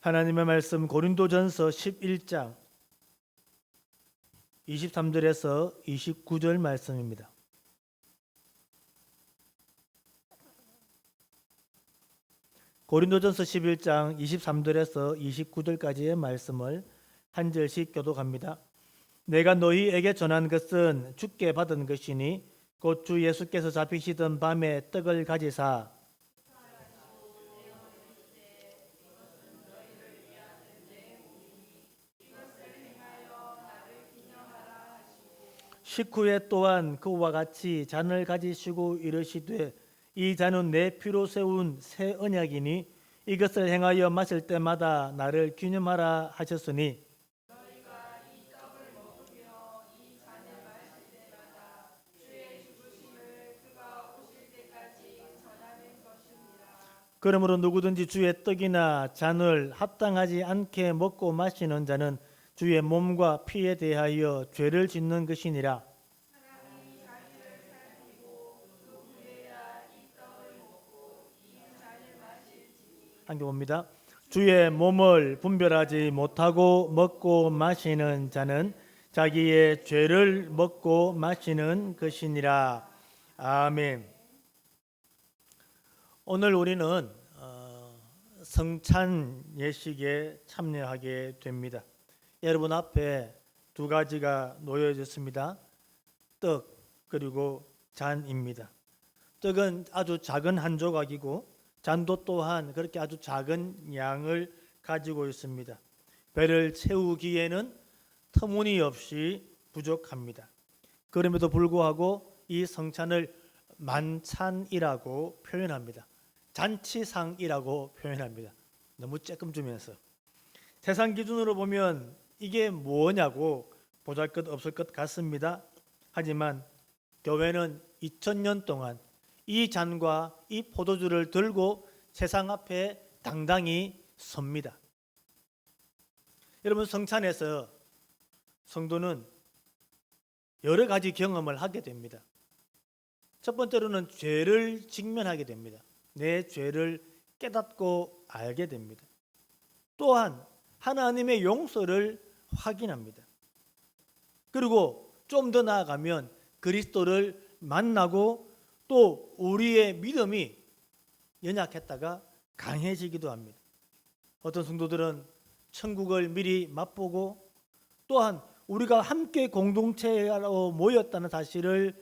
하나님의 말씀 고린도전서 11장 23절에서 29절 말씀입니다. 고린도전서 11장 23절에서 29절까지의 말씀을 한 절씩 교독합니다. 내가 너희에게 전한 것은 주께 받은 것이니 곧 주 예수께서 잡히시던 밤에 떡을 가지사 식후에 또한 그와 같이 잔을 가지시고 이르시되 이 잔은 내 피로 세운 새 언약이니 이것을 행하여 마실 때마다 나를 기념하라 하셨으니 그러므로 누구든지 주의 떡이나 잔을 합당하지 않게 먹고 마시는 자는 주의 몸과 피에 대하여 죄를 짓는 것이니라. 함께 봅니다. 주의 몸을 분별하지 못하고 먹고 마시는 자는 자기의 죄를 먹고 마시는 것이니라. 아멘. 오늘 우리는 성찬 예식에 참여하게 됩니다. 여러분 앞에 두 가지가 놓여졌습니다. 떡 그리고 잔입니다. 떡은 아주 작은 한 조각이고 잔도 또한 그렇게 아주 작은 양을 가지고 있습니다. 배를 채우기에는 터무니없이 부족합니다. 그럼에도 불구하고 이 성찬을 만찬이라고 표현합니다. 잔치상이라고 표현합니다. 너무 조금 주면서 세상 기준으로 보면 이게 뭐냐고 보잘것없을 것 같습니다. 하지만 교회는 2000년 동안 이 잔과 이 포도주를 들고 세상 앞에 당당히 섭니다. 여러분, 성찬에서 성도는 여러 가지 경험을 하게 됩니다. 첫 번째로는 죄를 직면하게 됩니다. 내 죄를 깨닫고 알게 됩니다. 또한 하나님의 용서를 확인합니다. 그리고 좀 더 나아가면 그리스도를 만나고 또 우리의 믿음이 연약했다가 강해지기도 합니다. 어떤 성도들은 천국을 미리 맛보고 또한 우리가 함께 공동체로 모였다는 사실을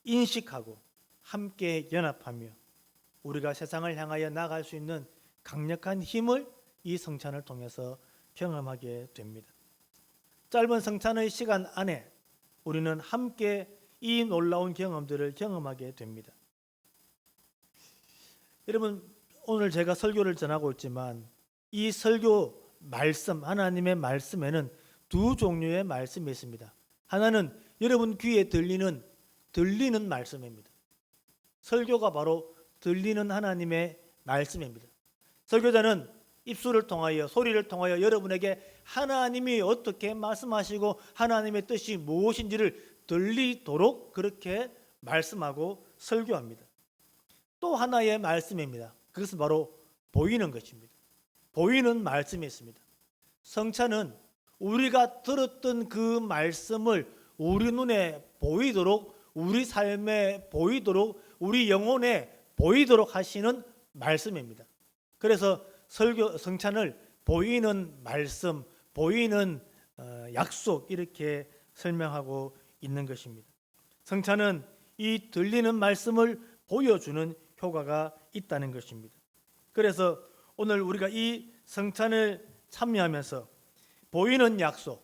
인식하고 함께 연합하며 우리가 세상을 향하여 나아갈 수 있는 강력한 힘을 이 성찬을 통해서 경험하게 됩니다. 짧은 성찬의 시간 안에 우리는 함께 이 놀라운 경험들을 경험하게 됩니다. 여러분, 오늘 제가 설교를 전하고 있지만 이 설교 말씀, 하나님의 말씀에는 두 종류의 말씀이 있습니다. 하나는 여러분 귀에 들리는 말씀입니다. 설교가 바로 들리는 하나님의 말씀입니다. 설교자는 입술을 통하여 소리를 통하여 여러분에게 하나님이 어떻게 말씀하시고 하나님의 뜻이 무엇인지를 들리도록 그렇게 말씀하고 설교합니다. 또 하나의 말씀입니다. 그것은 바로 보이는 것입니다. 보이는 말씀이 있습니다. 성찬은 우리가 들었던 그 말씀을 우리 눈에 보이도록, 우리 삶에 보이도록, 우리 영혼에 보이도록 하시는 말씀입니다. 그래서 성찬을 보이는 말씀, 보이는 약속 이렇게 설명하고 있는 것입니다. 성찬은 이 들리는 말씀을 보여주는 효과가 있다는 것입니다. 그래서 오늘 우리가 이 성찬을 참여하면서 보이는 약속,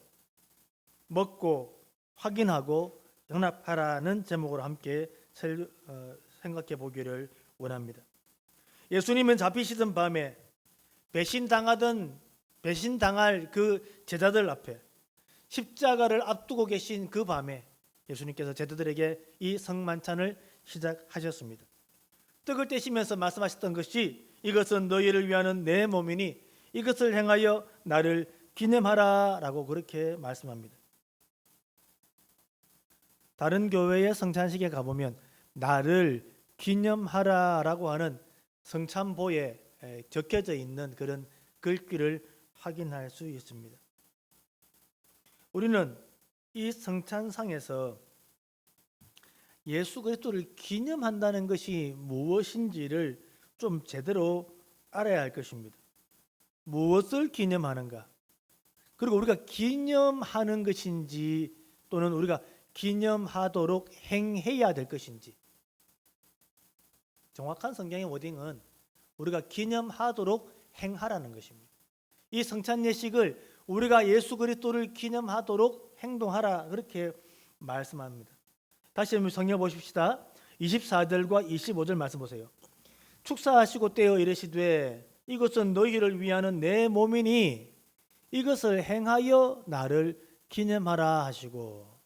먹고 확인하고 연합하라는 제목으로 함께 생각해 보기를 원합니다. 예수님은 잡히시던 밤에 배신당할 그 제자들 앞에 십자가를 앞두고 계신 그 밤에 예수님께서 제자들에게 이 성만찬을 시작하셨습니다. 떡을 떼시면서 말씀하셨던 것이 이것은 너희를 위하는 내 몸이니 이것을 행하여 나를 기념하라 라고 그렇게 말씀합니다. 다른 교회의 성찬식에 가보면 나를 기념하라 라고 하는 성찬보에 적혀져 있는 그런 글귀를 확인할 수 있습니다. 우리는 이 성찬상에서 예수 그리스도를 기념한다는 것이 무엇인지를 좀 제대로 알아야 할 것입니다. 무엇을 기념하는가? 그리고 우리가 기념하는 것인지 또는 우리가 기념하도록 행해야 될 것인지. 정확한 성경의 워딩은 우리가 기념하도록 행하라는 것입니다. 이 성찬 예식을 우리가 예수 그리스도를 기념하도록 행동하라 그렇게 말씀합니다. 다시 한번 성경 보십시다. 24절과 25절 말씀 보세요. 축사하시고 떼어 이르시되 이것은 너희를 위하는 내 몸이니 이것을 행하여 나를 기념하라 하시고,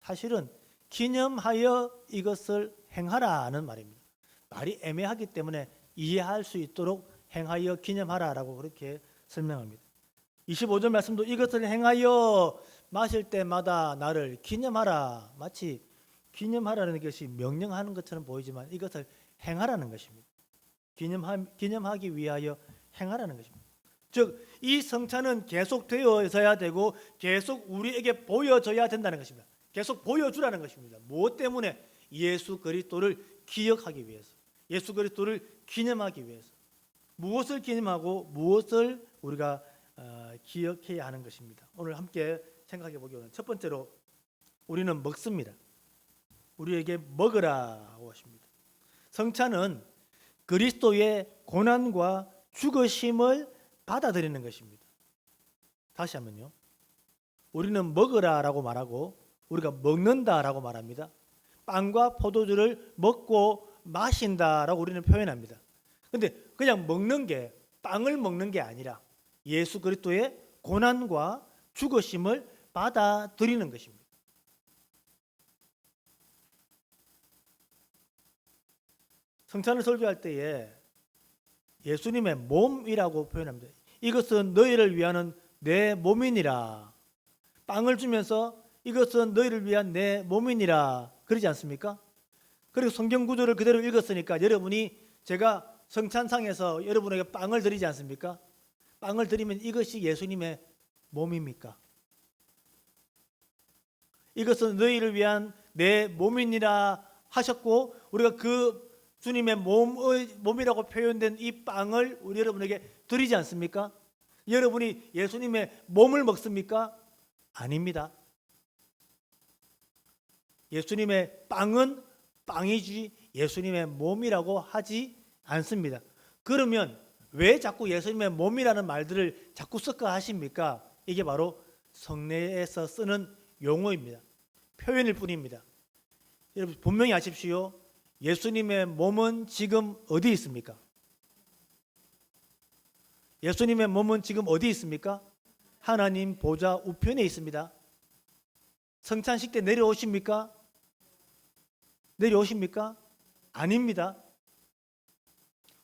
사실은 기념하여 이것을 행하라는 말입니다. 말이 애매하기 때문에 이해할 수 있도록 행하여 기념하라라고 그렇게 설명합니다. 25절 말씀도 이것을 행하여 마실 때마다 나를 기념하라. 마치 기념하라는 것이 명령하는 것처럼 보이지만 이것을 행하라는 것입니다. 기념하기 위하여 행하라는 것입니다. 즉, 이 성찬은 계속 되어져야 되고 계속 우리에게 보여져야 된다는 것입니다. 계속 보여주라는 것입니다. 무엇 때문에? 예수 그리스도를 기억하기 위해서, 예수 그리스도를 기념하기 위해서. 무엇을 기념하고 무엇을 우리가 기억해야 하는 것입니다. 오늘 함께 생각해 보기로는 첫 번째로 우리는 먹습니다. 우리에게 먹으라고 하십니다. 성찬은 그리스도의 고난과 죽으심을 받아들이는 것입니다. 다시 한번요. 우리는 먹으라라고 말하고 우리가 먹는다라고 말합니다. 빵과 포도주를 먹고 마신다라고 우리는 표현합니다. 근데 그냥 먹는 게, 빵을 먹는 게 아니라 예수 그리스도의 고난과 죽으심을 받아들이는 것입니다. 성찬을 설교할 때에 예수님의 몸이라고 표현합니다. 이것은 너희를 위하는 내 몸이니라. 빵을 주면서 이것은 너희를 위한 내 몸이니라 그러지 않습니까? 그리고 성경 구조를 그대로 읽었으니까 여러분이 제가 성찬상에서 여러분에게 빵을 드리지 않습니까? 빵을 드리면 이것이 예수님의 몸입니까? 이것은 너희를 위한 내 몸이니라 하셨고 우리가 그 주님의 몸이라고 표현된 이 빵을 우리 여러분에게 드리지 않습니까? 여러분이 예수님의 몸을 먹습니까? 아닙니다. 예수님의 빵은 빵이지 예수님의 몸이라고 하지 않습니다. 그러면 왜 자꾸 예수님의 몸이라는 말들을 자꾸 섞어 하십니까? 이게 바로 성례에서 쓰는 용어입니다. 표현일 뿐입니다. 여러분 분명히 아십시오. 예수님의 몸은 지금 어디 있습니까? 예수님의 몸은 지금 어디 있습니까? 하나님 보좌 우편에 있습니다. 성찬식 때 내려오십니까? 내려오십니까? 아닙니다.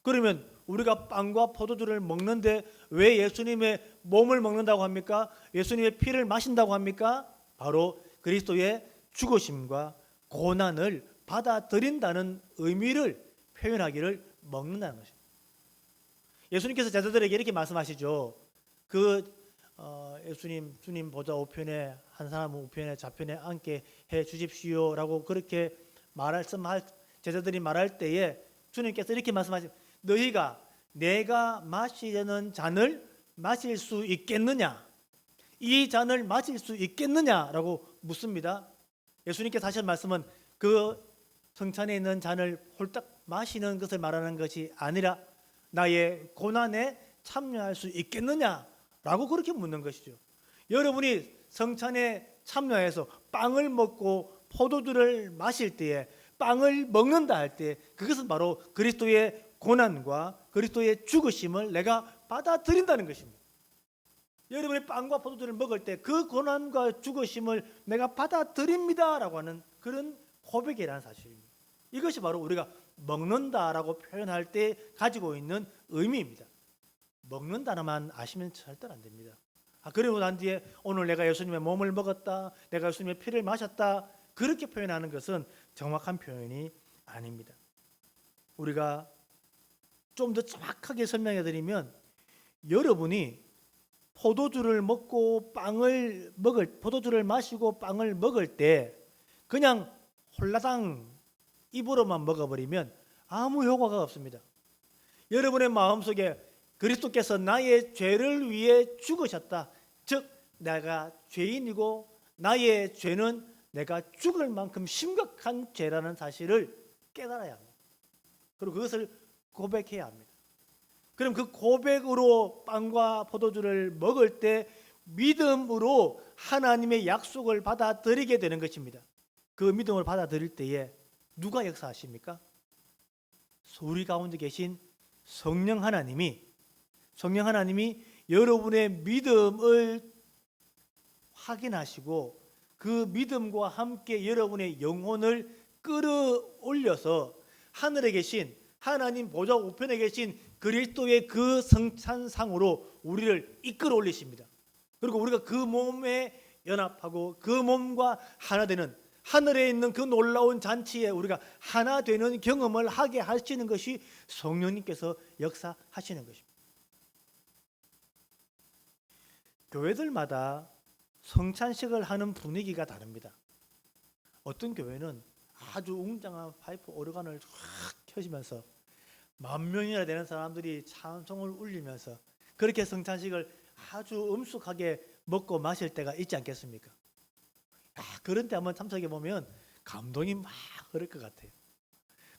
그러면 우리가 빵과 포도주를 먹는데 왜 예수님의 몸을 먹는다고 합니까? 예수님의 피를 마신다고 합니까? 바로 그리스도의 죽으심과 고난을 받아들인다는 의미를 표현하기를 먹는다는 것입니다. 예수님께서 제자들에게 이렇게 말씀하시죠. 예수님 주님 보좌 우편에 한 사람은 우편에 좌편에 앉게 해 주십시오라고 그렇게 말씀할 제자들이 말할 때에 주님께서 이렇게 말씀하시죠. 너희가 내가 마시려는 잔을 마실 수 있겠느냐? 이 잔을 마실 수 있겠느냐라고 묻습니다. 예수님께서 하신 말씀은 그 성찬에 있는 잔을 홀딱 마시는 것을 말하는 것이 아니라 나의 고난에 참여할 수 있겠느냐라고 그렇게 묻는 것이죠. 여러분이 성찬에 참여해서 빵을 먹고 포도주를 마실 때에 빵을 먹는다 할 때 그것은 바로 그리스도의 고난과 그리스도의 죽으심을 내가 받아들인다는 것입니다. 여러분이 빵과 포도주를 먹을 때 그 고난과 죽으심을 내가 받아들입니다라고 하는 그런 고백이라는 사실입니다. 이것이 바로 우리가 먹는다라고 표현할 때 가지고 있는 의미입니다. 먹는다만 아시면 절대로 안 됩니다. 그리고 난 뒤에 오늘 내가 예수님의 몸을 먹었다, 내가 예수님의 피를 마셨다 그렇게 표현하는 것은 정확한 표현이 아닙니다. 우리가 좀 더 정확하게 설명해 드리면 여러분이 포도주를 마시고 빵을 먹을 때 그냥 홀라당 입으로만 먹어버리면 아무 효과가 없습니다. 여러분의 마음속에 그리스도께서 나의 죄를 위해 죽으셨다. 즉 내가 죄인이고 나의 죄는 내가 죽을 만큼 심각한 죄라는 사실을 깨달아야 합니다. 그리고 그것을 고백해야 합니다. 그럼 그 고백으로 빵과 포도주를 먹을 때 믿음으로 하나님의 약속을 받아들이게 되는 것입니다. 그 믿음을 받아들일 때에 누가 역사하십니까? 우리 가운데 계신 성령 하나님이 여러분의 믿음을 확인하시고 그 믿음과 함께 여러분의 영혼을 끌어올려서 하늘에 계신 하나님 보좌 우편에 계신 그리스도의 그 성찬상으로 우리를 이끌어 올리십니다. 그리고 우리가 그 몸에 연합하고 그 몸과 하나 되는 하늘에 있는 그 놀라운 잔치에 우리가 하나 되는 경험을 하게 하시는 것이 성령님께서 역사하시는 것입니다. 교회들마다 성찬식을 하는 분위기가 다릅니다. 어떤 교회는 아주 웅장한 파이프 오르간을 확 켜시면서 10,000명이나 되는 사람들이 찬송을 울리면서 그렇게 성찬식을 아주 엄숙하게 먹고 마실 때가 있지 않겠습니까? 그런 데 한번 참석해 보면 감동이 막 흐를 것 같아요.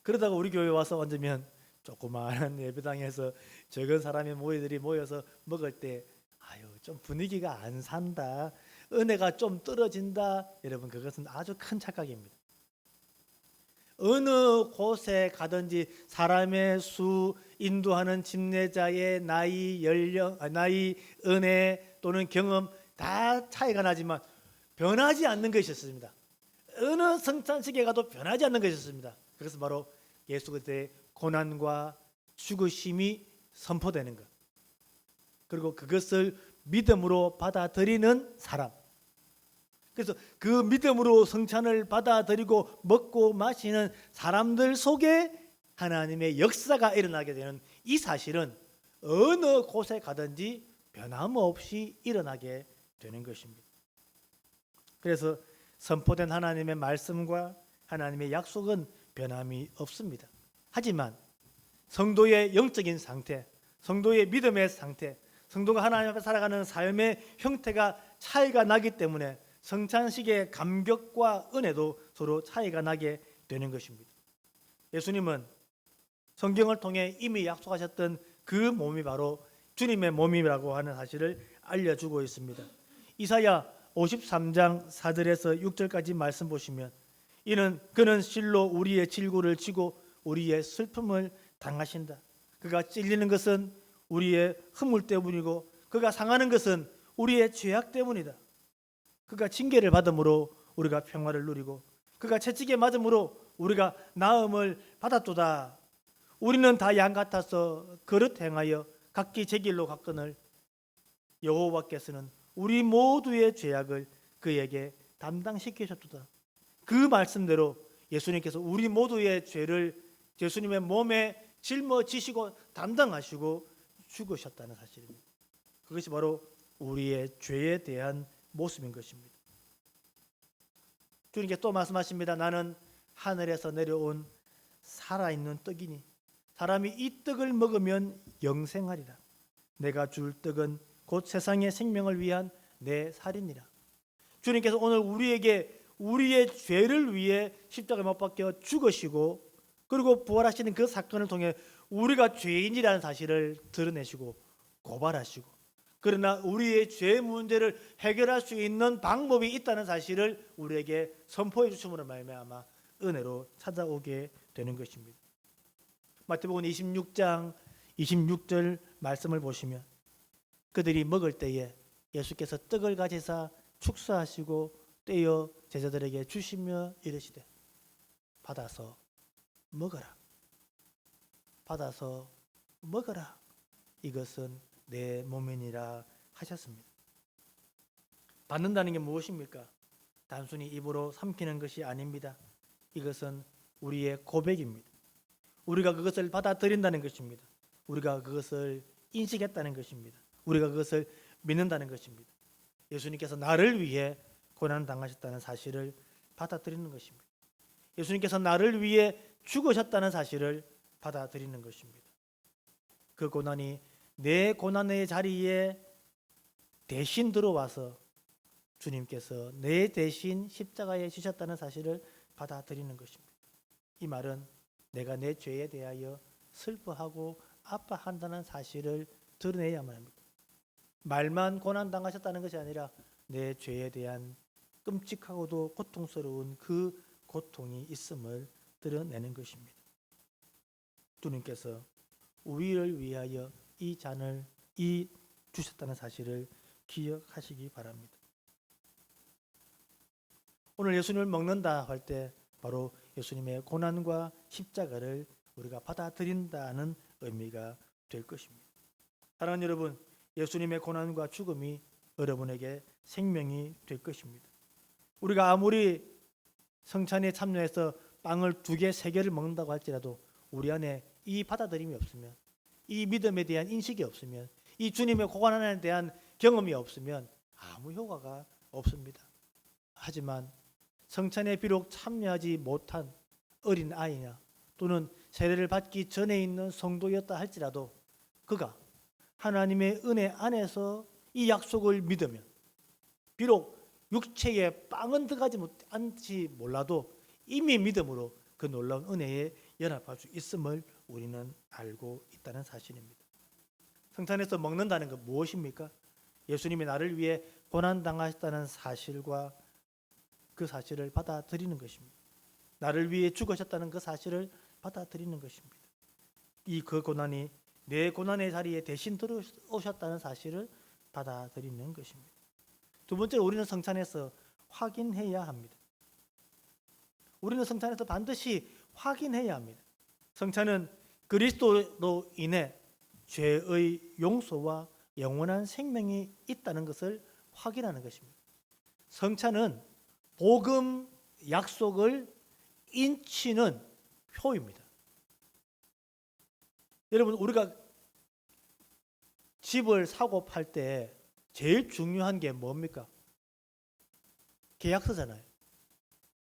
그러다가 우리 교회 와서 앉으면 조그마한 예배당에서 적은 사람의 모이들이 모여서 먹을 때 좀 분위기가 안 산다, 은혜가 좀 떨어진다. 여러분, 그것은 아주 큰 착각입니다. 어느 곳에 가든지 사람의 수, 인도하는 집례자의 나이, 연령, 나이, 은혜 또는 경험 다 차이가 나지만 변하지 않는 것이 있습니다. 어느 성찬식에 가도 변하지 않는 것이 있습니다. 그것은 바로 예수 그리스도의 고난과 죽으심이 선포되는 것, 그리고 그것을 믿음으로 받아들이는 사람. 그래서 그 믿음으로 성찬을 받아들이고 먹고 마시는 사람들 속에 하나님의 역사가 일어나게 되는 이 사실은 어느 곳에 가든지 변함없이 일어나게 되는 것입니다. 그래서 선포된 하나님의 말씀과 하나님의 약속은 변함이 없습니다. 하지만 성도의 영적인 상태, 성도의 믿음의 상태, 성도가 하나님 앞에 살아가는 삶의 형태가 차이가 나기 때문에 성찬식의 감격과 은혜도 서로 차이가 나게 되는 것입니다. 예수님은 성경을 통해 이미 약속하셨던 그 몸이 바로 주님의 몸이라고 하는 사실을 알려주고 있습니다. 이사야 53장 4절에서 6절까지 말씀 보시면 그는 실로 우리의 질고를 지고 우리의 슬픔을 당하신다. 그가 찔리는 것은 우리의 허물 때문이고 그가 상하는 것은 우리의 죄악 때문이다. 그가 징계를 받음으로 우리가 평화를 누리고 그가 채찍에 맞음으로 우리가 나음을 받았도다. 우리는 다 양 같아서 그릇 행하여 각기 제 길로 갔거늘 여호와께서는 우리 모두의 죄악을 그에게 담당시키셨도다. 그 말씀대로 예수님께서 우리 모두의 죄를 예수님의 몸에 짊어지시고 담당하시고 죽으셨다는 사실입니다. 그것이 바로 우리의 죄에 대한 모습인 것입니다. 주님께서 또 말씀하십니다. 나는 하늘에서 내려온 살아있는 떡이니 사람이 이 떡을 먹으면 영생하리라. 내가 줄 떡은 곧 세상의 생명을 위한 내 살이니라. 주님께서 오늘 우리에게 우리의 죄를 위해 십자가에 못 박혀 죽으시고 그리고 부활하시는 그 사건을 통해 우리가 죄인이라는 사실을 드러내시고 고발하시고 그러나 우리의 죄 문제를 해결할 수 있는 방법이 있다는 사실을 우리에게 선포해 주심으로 말미암아 은혜로 찾아오게 되는 것입니다. 마태복음 26장 26절 말씀을 보시면 그들이 먹을 때에 예수께서 떡을 가지사 축사하시고 떼어 제자들에게 주시며 이르시되 받아서 먹어라. 받아서 먹어라. 이것은 내 몸이니라 하셨습니다. 받는다는 게 무엇입니까? 단순히 입으로 삼키는 것이 아닙니다. 이것은 우리의 고백입니다. 우리가 그것을 받아들인다는 것입니다. 우리가 그것을 인식했다는 것입니다. 우리가 그것을 믿는다는 것입니다. 예수님께서 나를 위해 고난 당하셨다는 사실을 받아들이는 것입니다. 예수님께서 나를 위해 죽으셨다는 사실을 받아들이는 것입니다. 그 고난이 내 고난의 자리에 대신 들어와서 주님께서 내 대신 십자가에 지셨다는 사실을 받아들이는 것입니다. 이 말은 내가 내 죄에 대하여 슬퍼하고 아파한다는 사실을 드러내야만 합니다. 말만 고난당하셨다는 것이 아니라 내 죄에 대한 끔찍하고도 고통스러운 그 고통이 있음을 드러내는 것입니다. 주님께서 우리를 위하여 이 잔을 주셨다는 사실을 기억하시기 바랍니다. 오늘 예수님을 먹는다 할 때 바로 예수님의 고난과 십자가를 우리가 받아들인다는 의미가 될 것입니다. 사랑하는 여러분, 예수님의 고난과 죽음이 여러분에게 생명이 될 것입니다. 우리가 아무리 성찬에 참여해서 빵을 2개, 3개를 먹는다고 할지라도 우리 안에 이 받아들임이 없으면, 이 믿음에 대한 인식이 없으면, 이 주님의 고난에 대한 경험이 없으면 아무 효과가 없습니다. 하지만 성찬에 비록 참여하지 못한 어린 아이나 또는 세례를 받기 전에 있는 성도였다 할지라도 그가 하나님의 은혜 안에서 이 약속을 믿으면 비록 육체에 빵은 들어가지 않지 몰라도 이미 믿음으로 그 놀라운 은혜에 연합할 수 있음을 우리는 알고 있다는 사실입니다. 성찬에서 먹는다는 것 무엇입니까? 예수님이 나를 위해 고난당하셨다는 사실과 그 사실을 받아들이는 것입니다. 나를 위해 죽으셨다는 그 사실을 받아들이는 것입니다. 그 고난이 내 고난의 자리에 대신 들어오셨다는 사실을 받아들이는 것입니다. 두 번째로 우리는 성찬에서 확인해야 합니다. 우리는 성찬에서 반드시 확인해야 합니다. 성찬은 그리스도로 인해 죄의 용서와 영원한 생명이 있다는 것을 확인하는 것입니다. 성찬은 복음 약속을 인치는 표입니다. 여러분, 우리가 집을 사고 팔 때 제일 중요한 게 뭡니까? 계약서잖아요.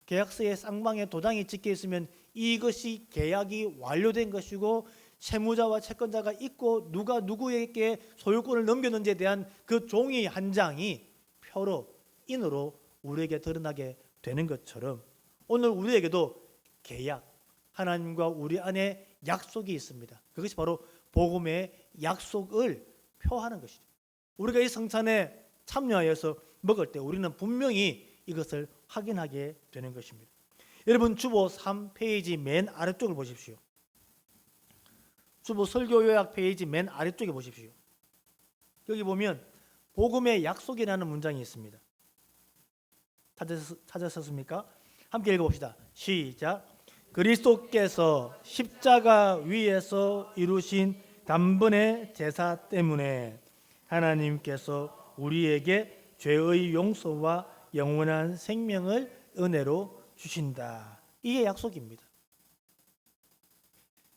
계약서에 쌍방에 도장이 찍혀 있으면 이것이 계약이 완료된 것이고 채무자와 채권자가 있고 누가 누구에게 소유권을 넘겼는지에 대한 그 종이 한 장이 표로 인으로 우리에게 드러나게 되는 것처럼 오늘 우리에게도 계약, 하나님과 우리 안에 약속이 있습니다. 그것이 바로 복음의 약속을 표하는 것이죠. 우리가 이 성찬에 참여하여서 먹을 때 우리는 분명히 이것을 확인하게 되는 것입니다. 여러분, 주보 3페이지 맨 아래쪽을 보십시오. 주보 설교 요약 페이지 맨 아래쪽에 보십시오. 여기 보면 복음의 약속이라는 문장이 있습니다. 찾으셨습니까? 함께 읽어봅시다. 시작. 그리스도께서 십자가 위에서 이루신 단번의 제사 때문에 하나님께서 우리에게 죄의 용서와 영원한 생명을 은혜로 주신다. 이게 약속입니다.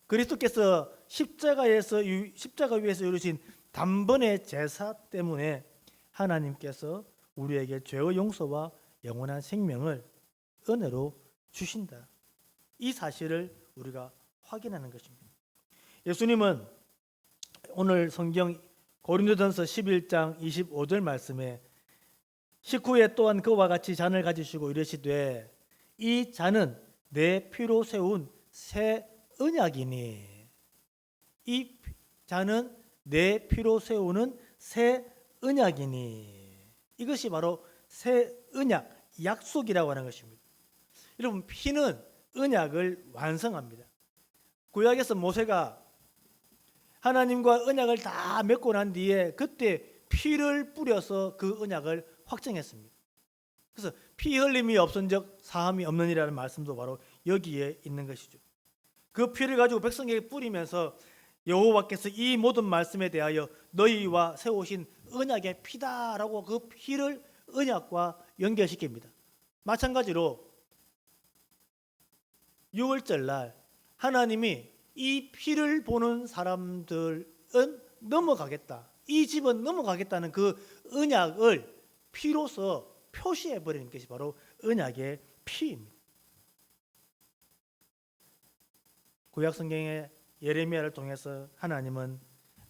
그리스도께서 십자가 위에서 이루신 단번의 제사 때문에 하나님께서 우리에게 죄의 용서와 영원한 생명을 은혜로 주신다. 이 사실을 우리가 확인하는 것입니다. 예수님은 오늘 성경 고린도전서 11장 25절 말씀에 식후에 또한 그와 같이 잔을 가지시고 이르시되 이 잔은 내 피로 세운 새 언약이니, 이 잔은 내 피로 세우는 새 언약이니, 이것이 바로 새 언약, 약속이라고 하는 것입니다. 여러분, 피는 언약을 완성합니다. 구약에서 모세가 하나님과 언약을 다 맺고 난 뒤에 그때 피를 뿌려서 그 언약을 확정했습니다. 그래서 피 흘림이 없은즉 사함이 없느니라는 말씀도 바로 여기에 있는 것이죠. 그 피를 가지고 백성에게 뿌리면서 여호와께서 이 모든 말씀에 대하여 너희와 세우신 언약의 피다라고 그 피를 언약과 연결시킵니다. 마찬가지로 6월절 날 하나님이 이 피를 보는 사람들은 넘어가겠다, 이 집은 넘어가겠다는 그 언약을 피로써 표시해 버리는 것이 바로 언약의 피입니다. 구약 성경의 예레미야를 통해서 하나님은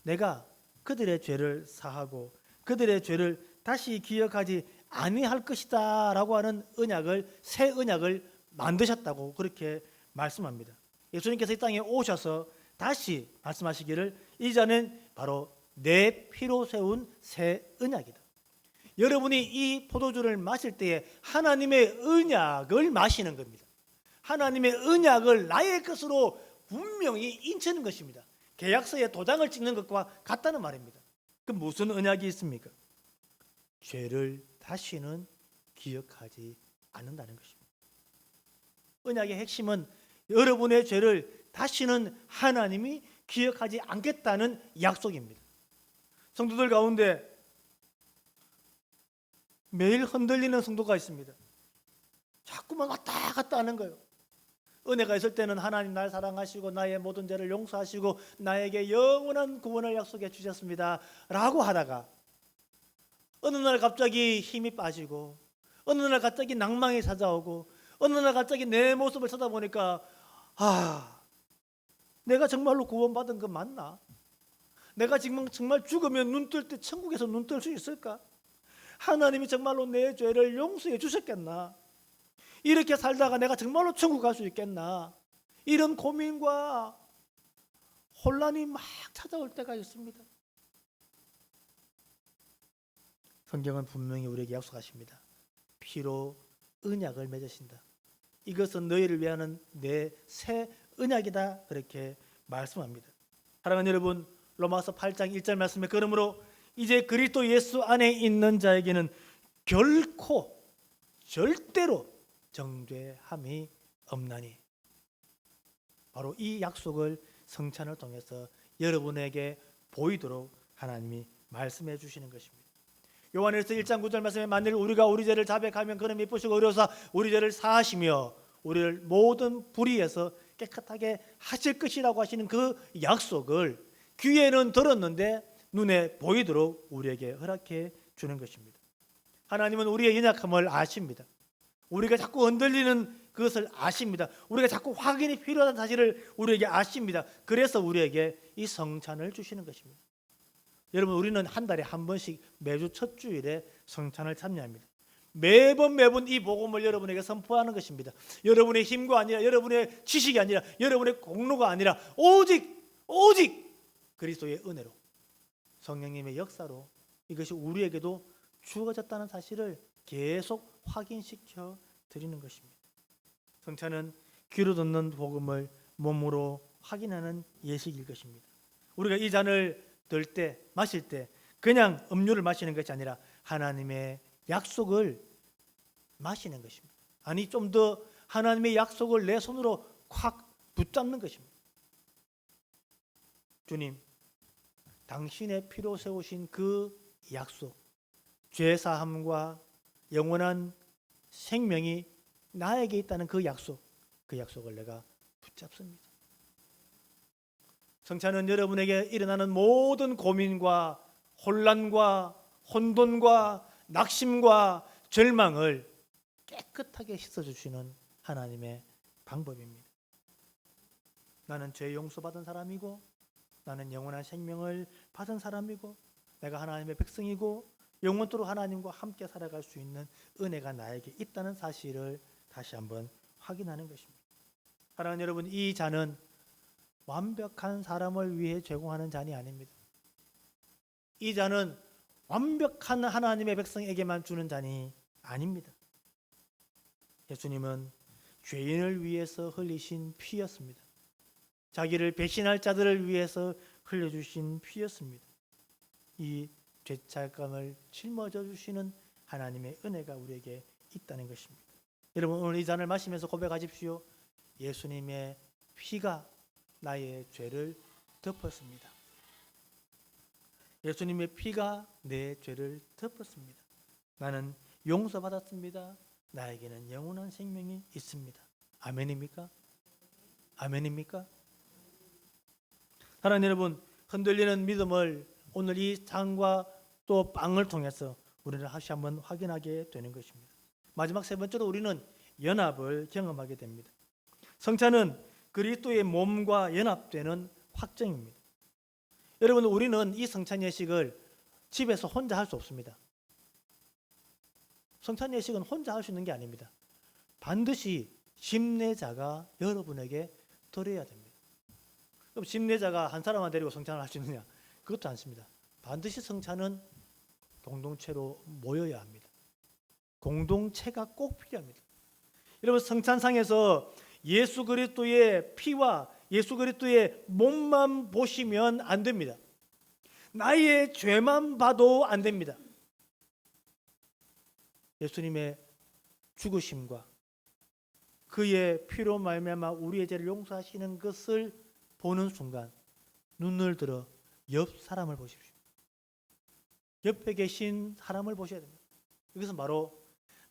내가 그들의 죄를 사하고 그들의 죄를 다시 기억하지 아니할 것이다 라고 하는 언약을, 새 언약을 만드셨다고 그렇게 말씀합니다. 예수님께서 이 땅에 오셔서 다시 말씀하시기를 이자는 바로 내 피로 세운 새 언약이다. 여러분이 이 포도주를 마실 때에 하나님의 언약을 마시는 겁니다. 하나님의 언약을 나의 것으로 분명히 인치는 것입니다. 계약서에 도장을 찍는 것과 같다는 말입니다. 그 무슨 언약이 있습니까? 죄를 다시는 기억하지 않는다는 것입니다. 언약의 핵심은 여러분의 죄를 다시는 하나님이 기억하지 않겠다는 약속입니다. 성도들 가운데 매일 흔들리는 성도가 있습니다. 자꾸만 왔다 갔다 하는 거예요. 은혜가 있을 때는 하나님 날 사랑하시고 나의 모든 죄를 용서하시고 나에게 영원한 구원을 약속해 주셨습니다 라고 하다가 어느 날 갑자기 힘이 빠지고 어느 날 갑자기 낭망이 찾아오고 어느 날 갑자기 내 모습을 쳐다보니까 내가 정말로 구원받은 거 맞나? 내가 지금 정말 죽으면 눈 뜰 때 천국에서 눈 뜰 수 있을까? 하나님이 정말로 내 죄를 용서해 주셨겠나? 이렇게 살다가 내가 정말로 천국 갈 수 있겠나? 이런 고민과 혼란이 막 찾아올 때가 있습니다. 성경은 분명히 우리에게 약속하십니다. 피로 언약을 맺으신다. 이것은 너희를 위하는 내 새 언약이다. 그렇게 말씀합니다. 사랑하는 여러분, 로마서 8장 1절 말씀에 그러므로 이제 그리스도 예수 안에 있는 자에게는 결코 절대로 정죄함이 없나니. 바로 이 약속을 성찬을 통해서 여러분에게 보이도록 하나님이 말씀해 주시는 것입니다. 요한일서 1장 9절 말씀에 만일 우리가 우리 죄를 자백하면 그는 미쁘시고 의로우사 우리 죄를 사하시며 우리를 모든 불의에서 깨끗하게 하실 것이라고 하시는 그 약속을 귀에는 들었는데 눈에 보이도록 우리에게 허락해 주는 것입니다. 하나님은 우리의 연약함을 아십니다. 우리가 자꾸 흔들리는 그것을 아십니다. 우리가 자꾸 확인이 필요한 사실을 우리에게 아십니다. 그래서 우리에게 이 성찬을 주시는 것입니다. 여러분, 우리는 한 달에 한 번씩 매주 첫 주일에 성찬을 참여합니다. 매번 이 복음을 여러분에게 선포하는 것입니다. 여러분의 힘과 아니라 여러분의 지식이 아니라 여러분의 공로가 아니라 오직 그리스도의 은혜로 성령님의 역사로 이것이 우리에게도 주어졌다는 사실을 계속 확인시켜 드리는 것입니다. 성찬은 귀로 듣는 복음을 몸으로 확인하는 예식일 것입니다. 우리가 이 잔을 들 때, 마실 때 그냥 음료를 마시는 것이 아니라 하나님의 약속을 마시는 것입니다. 아니, 좀 더 하나님의 약속을 내 손으로 콱 붙잡는 것입니다. 주님, 당신의 피로 세우신 그 약속, 죄사함과 영원한 생명이 나에게 있다는 그 약속을 내가 붙잡습니다. 성찬은 여러분에게 일어나는 모든 고민과 혼란과 혼돈과 낙심과 절망을 깨끗하게 씻어주시는 하나님의 방법입니다. 나는 죄 용서받은 사람이고 나는 영원한 생명을 받은 사람이고 내가 하나님의 백성이고 영원토록 하나님과 함께 살아갈 수 있는 은혜가 나에게 있다는 사실을 다시 한번 확인하는 것입니다. 사랑하는 여러분, 이 잔은 완벽한 사람을 위해 제공하는 잔이 아닙니다. 이 잔은 완벽한 하나님의 백성에게만 주는 잔이 아닙니다. 예수님은 죄인을 위해서 흘리신 피였습니다. 자기를 배신할 자들을 위해서 흘려주신 피였습니다. 이 죄책감을 짊어져 주시는 하나님의 은혜가 우리에게 있다는 것입니다. 여러분, 오늘 이 잔을 마시면서 고백하십시오. 예수님의 피가 나의 죄를 덮었습니다. 예수님의 피가 내 죄를 덮었습니다. 나는 용서받았습니다. 나에게는 영원한 생명이 있습니다. 아멘입니까? 아멘입니까? 사랑하는 여러분, 흔들리는 믿음을 오늘 이 장과 또 빵을 통해서 우리는 다시 한번 확인하게 되는 것입니다. 마지막 세 번째로 우리는 연합을 경험하게 됩니다. 성찬은 그리스도의 몸과 연합되는 확증입니다. 여러분, 우리는 이 성찬 예식을 집에서 혼자 할 수 없습니다. 성찬 예식은 혼자 할 수 있는 게 아닙니다. 반드시 심례자가 여러분에게 드려야 됩니다. 그럼 심례자가 한 사람만 데리고 성찬을 할 수 있느냐? 그것도 않습니다. 반드시 성찬은 공동체로 모여야 합니다. 공동체가 꼭 필요합니다. 여러분, 성찬상에서 예수 그리스도의 피와 예수 그리스도의 몸만 보시면 안 됩니다. 나의 죄만 봐도 안 됩니다. 예수님의 죽으심과 그의 피로 말미암아 우리의 죄를 용서하시는 것을 보는 순간 눈을 들어 옆 사람을 보십시오. 옆에 계신 사람을 보셔야 됩니다. 이것은 바로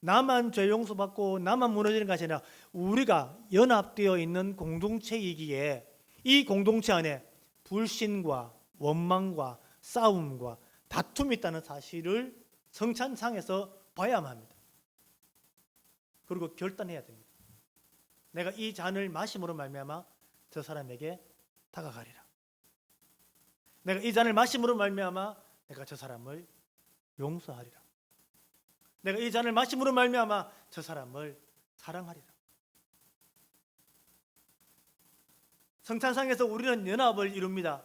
나만 죄 용서받고 나만 무너지는 것이 아니라 우리가 연합되어 있는 공동체이기에 이 공동체 안에 불신과 원망과 싸움과 다툼이 있다는 사실을 성찬상에서 봐야만 합니다. 그리고 결단해야 됩니다. 내가 이 잔을 마심으로 말미암아 저 사람에게 다가가리라. 내가 이 잔을 마심으로 말미암아 내가 저 사람을 용서하리라. 내가 이 잔을 마심으로 말미암아 저 사람을 사랑하리라. 성찬상에서 우리는 연합을 이룹니다.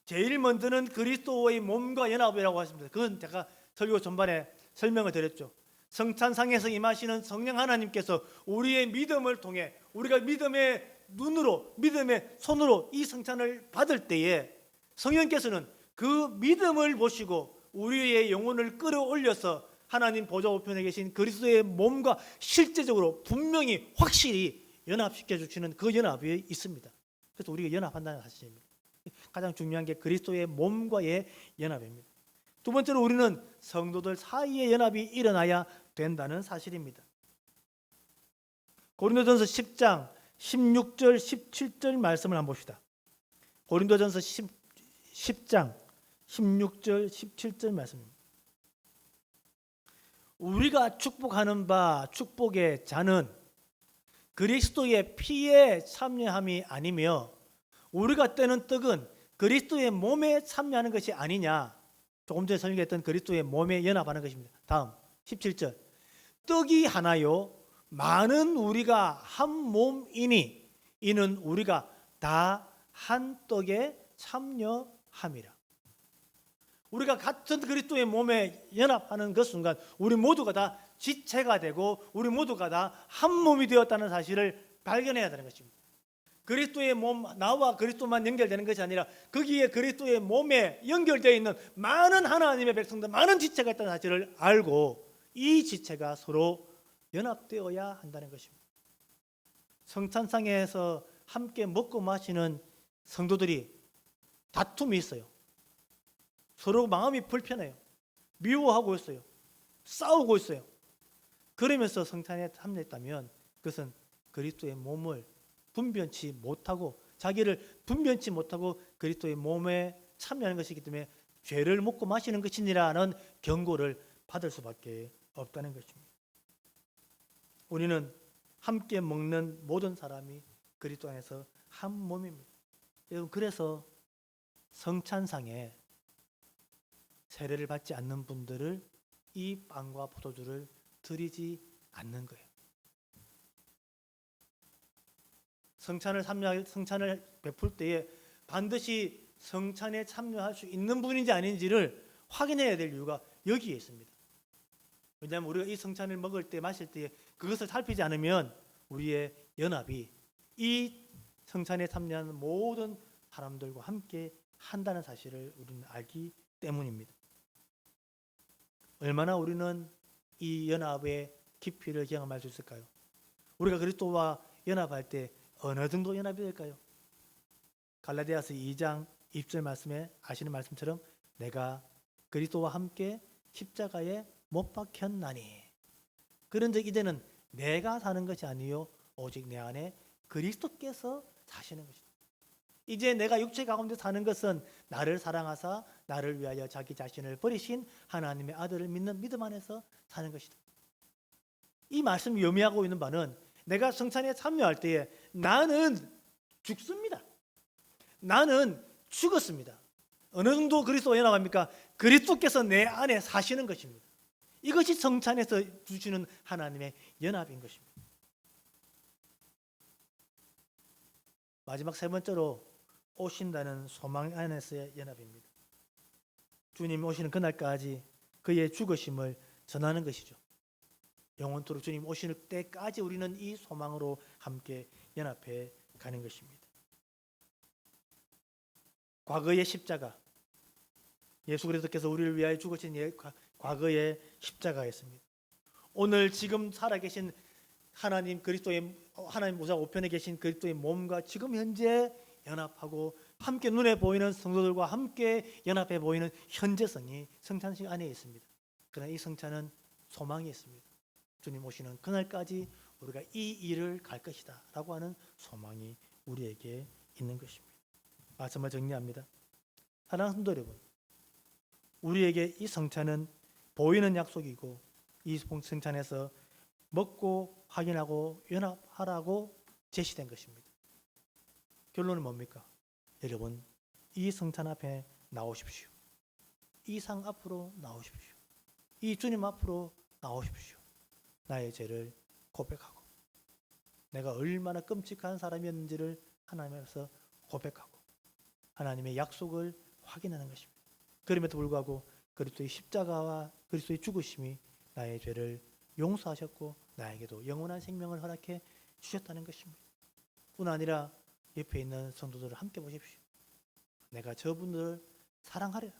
제일 먼저는 그리스도의 몸과 연합이라고 하십니다. 그건 제가 설교 전반에 설명을 드렸죠. 성찬상에서 임하시는 성령 하나님께서 우리의 믿음을 통해 우리가 믿음의 눈으로 믿음의 손으로 이 성찬을 받을 때에 성령께서는 그 믿음을 보시고 우리의 영혼을 끌어올려서 하나님 보좌 우편에 계신 그리스도의 몸과 실제적으로 분명히 확실히 연합시켜 주시는 그 연합이 있습니다. 그래서 우리가 연합한다는 사실입니다. 가장 중요한 게 그리스도의 몸과의 연합입니다. 두 번째로 우리는 성도들 사이의 연합이 일어나야 된다는 사실입니다. 고린도전서 10장 16절 17절 말씀을 한번 봅시다. 고린도전서 10장 16절 17절 말씀입니다. 우리가 축복하는 바 축복의 잔은 그리스도의 피에 참여함이 아니며 우리가 떼는 떡은 그리스도의 몸에 참여하는 것이 아니냐. 조금 전에 설명했던 그리스도의 몸에 연합하는 것입니다. 다음 17절. 떡이 하나요 많은 우리가 한 몸이니 이는 우리가 다 한 떡에 참여함이라. 우리가 같은 그리스도의 몸에 연합하는 그 순간 우리 모두가 다 지체가 되고 우리 모두가 다 한 몸이 되었다는 사실을 발견해야 되는 것입니다. 그리스도의 몸, 나와 그리스도만 연결되는 것이 아니라 거기에 그리스도의 몸에 연결되어 있는 많은 하나님의 백성들, 많은 지체가 있다는 사실을 알고 이 지체가 서로 연합되어야 한다는 것입니다. 성찬상에서 함께 먹고 마시는 성도들이 다툼이 있어요. 서로 마음이 불편해요. 미워하고 있어요. 싸우고 있어요. 그러면서 성찬에 참여했다면 그것은 그리스도의 몸을 분변치 못하고 자기를 분변치 못하고 그리스도의 몸에 참여하는 것이기 때문에 죄를 먹고 마시는 것이니라는 경고를 받을 수밖에 없다는 것입니다. 우리는 함께 먹는 모든 사람이 그리스도 안에서 한 몸입니다. 여러분, 그래서 성찬상에 세례를 받지 않는 분들을 이 빵과 포도주를 드리지 않는 거예요. 성찬을 베풀 때에 반드시 성찬에 참여할 수 있는 분인지 아닌지를 확인해야 될 이유가 여기에 있습니다. 왜냐하면 우리가 이 성찬을 먹을 때 마실 때 그것을 살피지 않으면 우리의 연합이 이 성찬에 참여하는 모든 사람들과 함께 한다는 사실을 우리는 알기 때문입니다. 얼마나 우리는 이 연합의 깊이를 경험할 수 있을까요? 우리가 그리스도와 연합할 때 어느 정도 연합이 될까요? 갈라디아서 2장 20절 말씀에 아시는 말씀처럼 내가 그리스도와 함께 십자가에 못 박혔나니 그런즉 이제는 내가 사는 것이 아니요 오직 내 안에 그리스도께서 사시는 것이다. 이제 내가 육체 가운데 사는 것은 나를 사랑하사 나를 위하여 자기 자신을 버리신 하나님의 아들을 믿는 믿음 안에서 사는 것이다. 이 말씀이 의미하고 있는 바는 내가 성찬에 참여할 때에 나는 죽습니다. 나는 죽었습니다. 어느 정도 그리스도와 연합합니까? 그리스도께서 내 안에 사시는 것입니다. 이것이 성찬에서 주시는 하나님의 연합인 것입니다. 마지막 세 번째로 오신다는 소망 안에서의 연합입니다. 주님 오시는 그날까지 그의 죽으심을 전하는 것이죠. 영원토록 주님 오시는 때까지 우리는 이 소망으로 함께 연합해 가는 것입니다. 과거의 십자가, 예수 그리스도께서 우리를 위하여 죽으신 과거의 십자가였습니다. 오늘 지금 살아계신 하나님 그리스도의 하나님 보좌 우편에 계신 그리스도의 몸과 지금 현재 연합하고 함께 눈에 보이는 성도들과 함께 연합해 보이는 현재성이 성찬식 안에 있습니다. 그러나 이 성찬은 소망이 있습니다. 주님 오시는 그날까지 우리가 이 일을 갈 것이다 라고 하는 소망이 우리에게 있는 것입니다. 말씀을 정리합니다. 사랑하는 성도 여러분, 우리에게 이 성찬은 보이는 약속이고 이 성찬에서 먹고 확인하고 연합하라고 제시된 것입니다. 결론은 뭡니까? 여러분, 이 성찬 앞에 나오십시오. 이 상 앞으로 나오십시오. 이 주님 앞으로 나오십시오. 나의 죄를 고백하고 내가 얼마나 끔찍한 사람이었는지를 하나님 앞에서 고백하고 하나님의 약속을 확인하는 것입니다. 그럼에도 불구하고 그리스도의 십자가와 그리스도의 죽으심이 나의 죄를 용서하셨고 나에게도 영원한 생명을 허락해 주셨다는 것입니다. 뿐 아니라 옆에 있는 성도들을 함께 보십시오. 내가 저분들을 사랑하리라.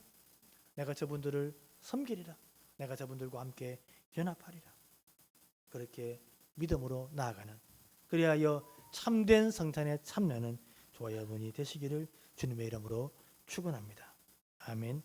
내가 저분들을 섬기리라. 내가 저분들과 함께 연합하리라. 그렇게 믿음으로 나아가는, 그리하여 참된 성찬에 참여하는 저와 여러분이 되시기를 주님의 이름으로 축원합니다. 아멘.